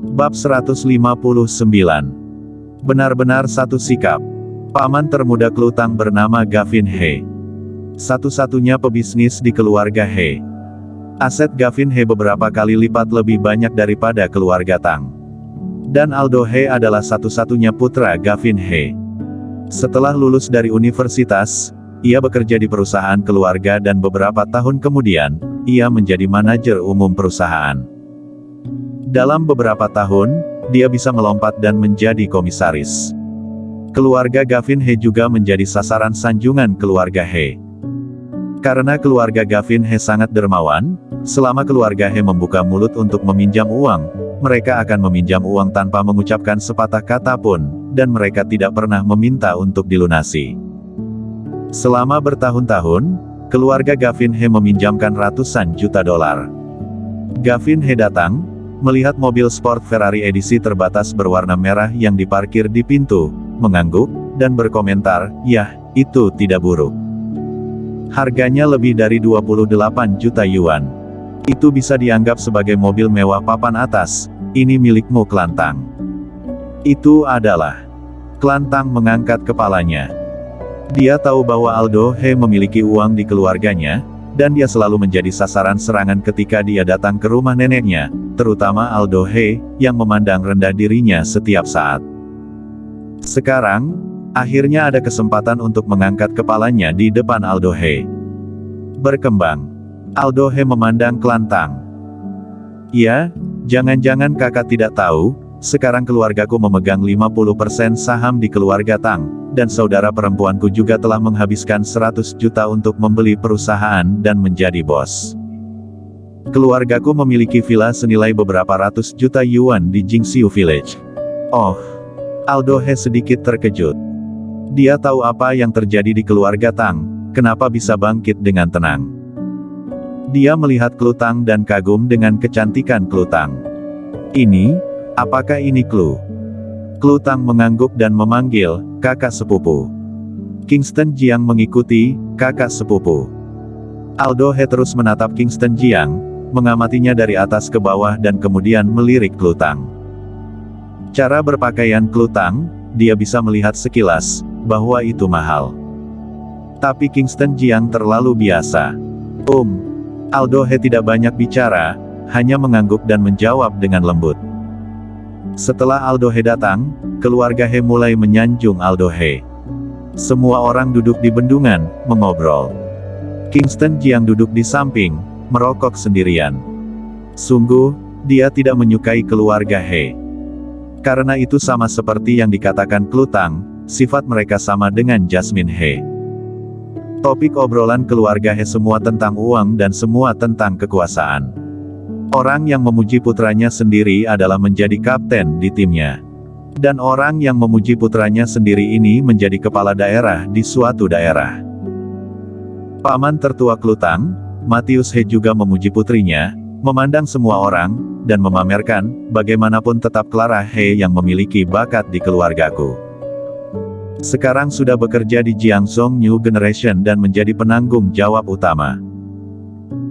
Bab 159. Benar-benar satu sikap. Paman termuda Klutang bernama Gavin He. Satu-satunya pebisnis di keluarga He. Aset Gavin He beberapa kali lipat lebih banyak daripada keluarga Tang. Dan Aldo He adalah satu-satunya putra Gavin He. Setelah lulus dari universitas, ia bekerja di perusahaan keluarga dan beberapa tahun kemudian, ia menjadi manajer umum perusahaan. Dalam beberapa tahun, dia bisa melompat dan menjadi komisaris. Keluarga Gavin He juga menjadi sasaran sanjungan keluarga He. Karena keluarga Gavin He sangat dermawan, selama keluarga He membuka mulut untuk meminjam uang, mereka akan meminjam uang tanpa mengucapkan sepatah kata pun, dan mereka tidak pernah meminta untuk dilunasi. Selama bertahun-tahun, keluarga Gavin He meminjamkan ratusan juta dolar. Gavin He datang, melihat mobil sport Ferrari edisi terbatas berwarna merah yang diparkir di pintu, mengangguk, dan berkomentar, "Yah, itu tidak buruk. Harganya lebih dari 28 juta yuan. Itu bisa dianggap sebagai mobil mewah papan atas, ini milikmu Klantang." Itu adalah. Klantang mengangkat kepalanya. Dia tahu bahwa Aldo He memiliki uang di keluarganya, dan dia selalu menjadi sasaran serangan ketika dia datang ke rumah neneknya, terutama Aldo He, yang memandang rendah dirinya setiap saat. Sekarang, akhirnya ada kesempatan untuk mengangkat kepalanya di depan Aldo He. Berkembang. Aldo He memandang Klantang. "Ya, jangan-jangan kakak tidak tahu, sekarang keluargaku memegang 50% saham di keluarga Tang, dan saudara perempuanku juga telah menghabiskan 100 juta untuk membeli perusahaan dan menjadi bos. Keluargaku memiliki villa senilai beberapa ratus juta yuan di Jingxiu Village." Oh. Aldo He sedikit terkejut. Dia tahu apa yang terjadi di keluarga Tang, kenapa bisa bangkit dengan tenang. Dia melihat Klutang dan kagum dengan kecantikan Klutang. Apakah ini Klu? Klutang mengangguk dan memanggil, "Kakak sepupu." Kingston Jiang mengikuti, "Kakak sepupu." Aldo He terus menatap Kingston Jiang, mengamatinya dari atas ke bawah dan kemudian melirik Klutang. Cara berpakaian Klutang, dia bisa melihat sekilas, bahwa itu mahal. Tapi Kingston Jiang terlalu biasa. Aldo He tidak banyak bicara, hanya mengangguk dan menjawab dengan lembut. Setelah Aldo He datang, keluarga He mulai menyanjung Aldo He. Semua orang duduk di bendungan, mengobrol. Kingston Jiang duduk di samping, merokok sendirian. Sungguh, dia tidak menyukai keluarga He. Karena itu sama seperti yang dikatakan Klutang, sifat mereka sama dengan Jasmine He. Topik obrolan keluarga He semua tentang uang dan semua tentang kekuasaan. Orang yang memuji putranya sendiri adalah menjadi kapten di timnya. Dan orang yang memuji putranya sendiri ini menjadi kepala daerah di suatu daerah. Paman tertua Klutang, Matius He juga memuji putrinya, memandang semua orang, dan memamerkan, bagaimanapun tetap Clara He yang memiliki bakat di keluargaku. Sekarang sudah bekerja di Jiangzhou New Generation dan menjadi penanggung jawab utama.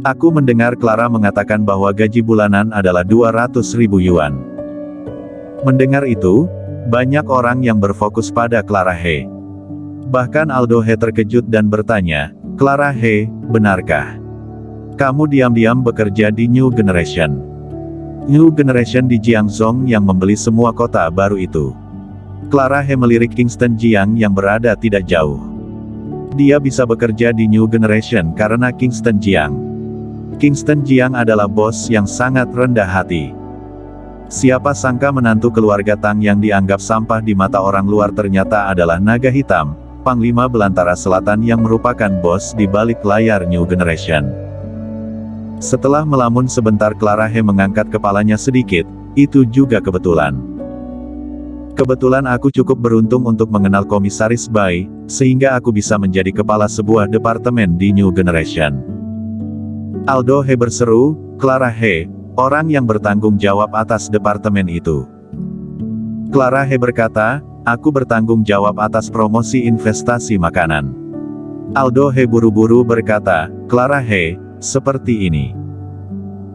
Aku mendengar Clara mengatakan bahwa gaji bulanan adalah 200.000 yuan. Mendengar itu, banyak orang yang berfokus pada Clara He. Bahkan Aldo He terkejut dan bertanya, "Clara He, benarkah kamu diam-diam bekerja di New Generation?" New Generation di Jiangzhou yang membeli semua kota baru itu. Clara He melirik Kingston Jiang yang berada tidak jauh. Dia bisa bekerja di New Generation karena Kingston Jiang. Kingston Jiang adalah bos yang sangat rendah hati. Siapa sangka menantu keluarga Tang yang dianggap sampah di mata orang luar ternyata adalah naga hitam, Panglima Belantara Selatan yang merupakan bos di balik layar New Generation. Setelah melamun sebentar Clara He mengangkat kepalanya sedikit, "Itu juga kebetulan. Kebetulan aku cukup beruntung untuk mengenal Komisaris Bai, sehingga aku bisa menjadi kepala sebuah departemen di New Generation." Aldo He berseru, "Clara He, orang yang bertanggung jawab atas departemen itu." Clara He berkata, "Aku bertanggung jawab atas promosi investasi makanan." Aldo He buru-buru berkata, "Clara He, seperti ini.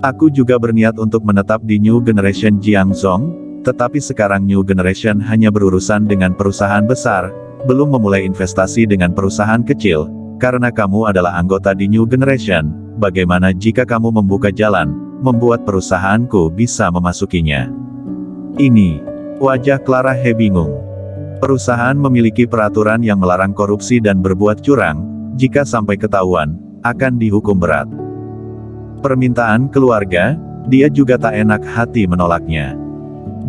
Aku juga berniat untuk menetap di New Generation Jiangzhong, tetapi sekarang New Generation hanya berurusan dengan perusahaan besar, belum memulai investasi dengan perusahaan kecil. Karena kamu adalah anggota di New Generation, bagaimana jika kamu membuka jalan, membuat perusahaanku bisa memasukinya? Ini. Wajah Clara He bingung. Perusahaan memiliki peraturan yang melarang korupsi dan berbuat curang, jika sampai ketahuan, akan dihukum berat. Permintaan keluarga, dia juga tak enak hati menolaknya.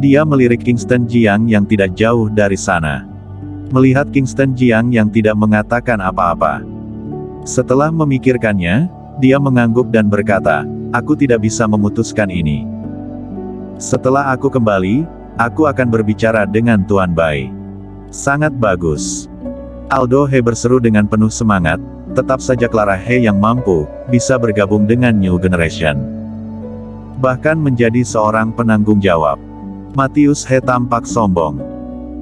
Dia melirik Kingston Jiang yang tidak jauh dari sana. Melihat Kingston Jiang yang tidak mengatakan apa-apa. Setelah memikirkannya, dia mengangguk dan berkata, "Aku tidak bisa memutuskan ini. Setelah aku kembali, aku akan berbicara dengan Tuan Bai." Sangat bagus. Aldo He berseru dengan penuh semangat, tetap saja Clara He yang mampu, bisa bergabung dengan New Generation. Bahkan menjadi seorang penanggung jawab. Matius He tampak sombong.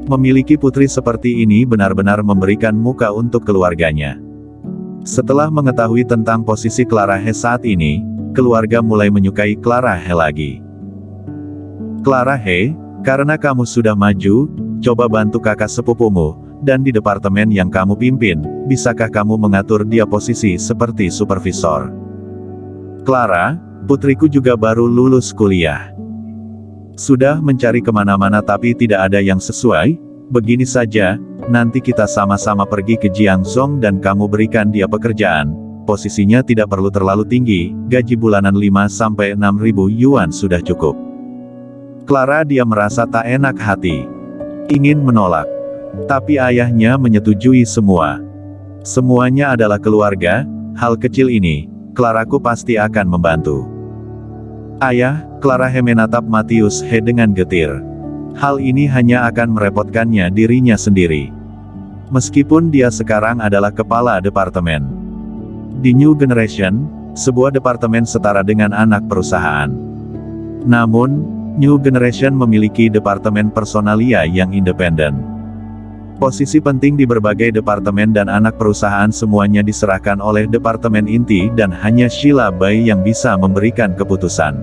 Memiliki putri seperti ini benar-benar memberikan muka untuk keluarganya. Setelah mengetahui tentang posisi Clara He saat ini, keluarga mulai menyukai Clara He lagi. Clara He, karena kamu sudah maju, coba bantu kakak sepupumu, dan di departemen yang kamu pimpin, bisakah kamu mengatur dia posisi seperti supervisor? Clara, putriku juga baru lulus kuliah. Sudah mencari kemana-mana tapi tidak ada yang sesuai. Begini saja, nanti kita sama-sama pergi ke Jiangzhong dan kamu berikan dia pekerjaan. Posisinya tidak perlu terlalu tinggi, gaji bulanan 5-6 ribu yuan sudah cukup. Clara dia merasa tak enak hati. Ingin menolak. Tapi ayahnya menyetujui semua. Semuanya adalah keluarga, hal kecil ini, Claraku pasti akan membantu. Ayah, Clara He menatap Matius He dengan getir. Hal ini hanya akan merepotkannya dirinya sendiri. Meskipun dia sekarang adalah kepala departemen. Di New Generation, sebuah departemen setara dengan anak perusahaan. Namun, New Generation memiliki departemen personalia yang independen. Posisi penting di berbagai departemen dan anak perusahaan semuanya diserahkan oleh departemen inti dan hanya Sheila Bai yang bisa memberikan keputusan.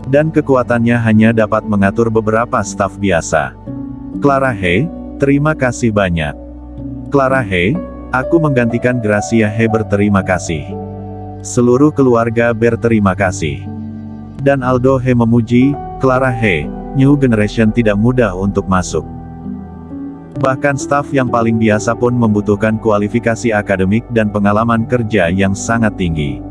Dan kekuatannya hanya dapat mengatur beberapa staf biasa. Clara He, terima kasih banyak. Clara He, aku menggantikan Gracia He berterima kasih. Seluruh keluarga berterima kasih. Dan Aldo He memuji, Clara He, New Generation tidak mudah untuk masuk. Bahkan staf yang paling biasa pun membutuhkan kualifikasi akademik dan pengalaman kerja yang sangat tinggi.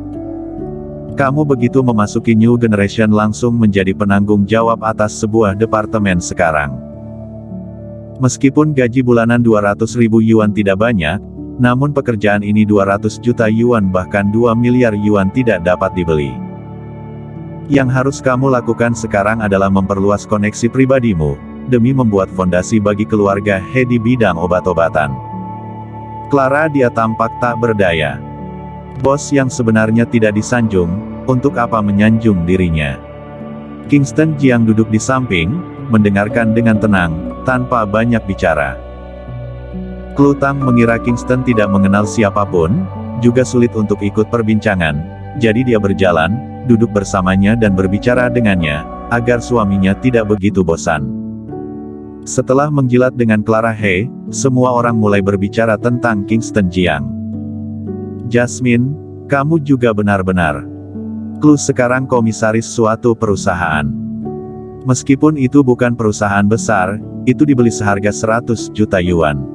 Kamu begitu memasuki New Generation langsung menjadi penanggung jawab atas sebuah departemen sekarang. Meskipun gaji bulanan 200 ribu yuan tidak banyak, namun pekerjaan ini 200 juta yuan bahkan 2 miliar yuan tidak dapat dibeli. Yang harus kamu lakukan sekarang adalah memperluas koneksi pribadimu, demi membuat fondasi bagi keluarga He di bidang obat-obatan. Clara dia tampak tak berdaya. Bos yang sebenarnya tidak disanjung, untuk apa menyanjung dirinya? Kingston Jiang duduk di samping, mendengarkan dengan tenang, tanpa banyak bicara. Klutang mengira Kingston tidak mengenal siapapun, juga sulit untuk ikut perbincangan, jadi dia berjalan, duduk bersamanya dan berbicara dengannya, agar suaminya tidak begitu bosan. Setelah menjilat dengan Clara He, semua orang mulai berbicara tentang Kingston Jiang. Jasmine, kamu juga benar-benar. Clue sekarang komisaris suatu perusahaan. Meskipun itu bukan perusahaan besar, itu dibeli seharga 100 juta yuan.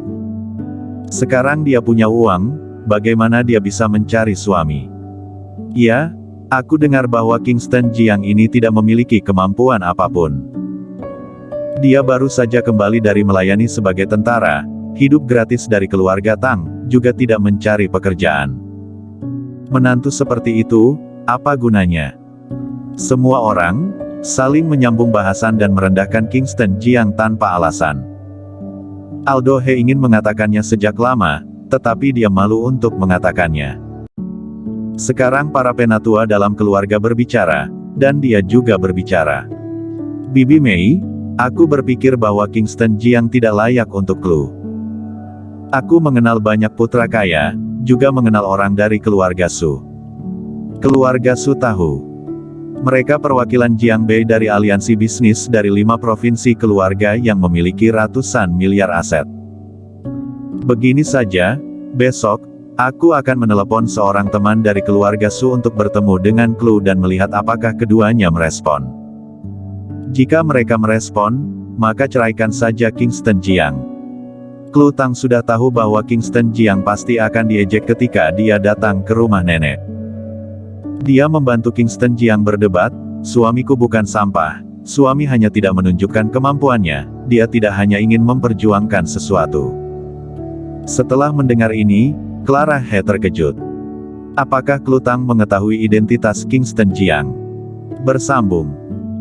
Sekarang dia punya uang, bagaimana dia bisa mencari suami? Ya, aku dengar bahwa Kingston Jiang ini tidak memiliki kemampuan apapun. Dia baru saja kembali dari melayani sebagai tentara, hidup gratis dari keluarga Tang, juga tidak mencari pekerjaan. Menantu seperti itu, apa gunanya? Semua orang saling menyambung bahasan dan merendahkan Kingston Jiang tanpa alasan. Aldo He ingin mengatakannya sejak lama, tetapi dia malu untuk mengatakannya. Sekarang para penatua dalam keluarga berbicara, dan dia juga berbicara. Bibi Mei, aku berpikir bahwa Kingston Jiang tidak layak untuk Clue. Aku mengenal banyak putra kaya, juga mengenal orang dari keluarga Su. Keluarga Su tahu. Mereka perwakilan Jiang Bei dari aliansi bisnis dari 5 provinsi keluarga yang memiliki ratusan miliar aset. Begini saja, besok, aku akan menelepon seorang teman dari keluarga Su untuk bertemu dengan Klu dan melihat apakah keduanya merespon. Jika mereka merespon, maka ceraikan saja Kingston Jiang. Klu Tang sudah tahu bahwa Kingston Jiang pasti akan diejek ketika dia datang ke rumah nenek. Dia membantu Kingston Jiang berdebat, suamiku bukan sampah, suami hanya tidak menunjukkan kemampuannya, dia tidak hanya ingin memperjuangkan sesuatu. Setelah mendengar ini, Clara He terkejut. Apakah Klu Tang mengetahui identitas Kingston Jiang? Bersambung.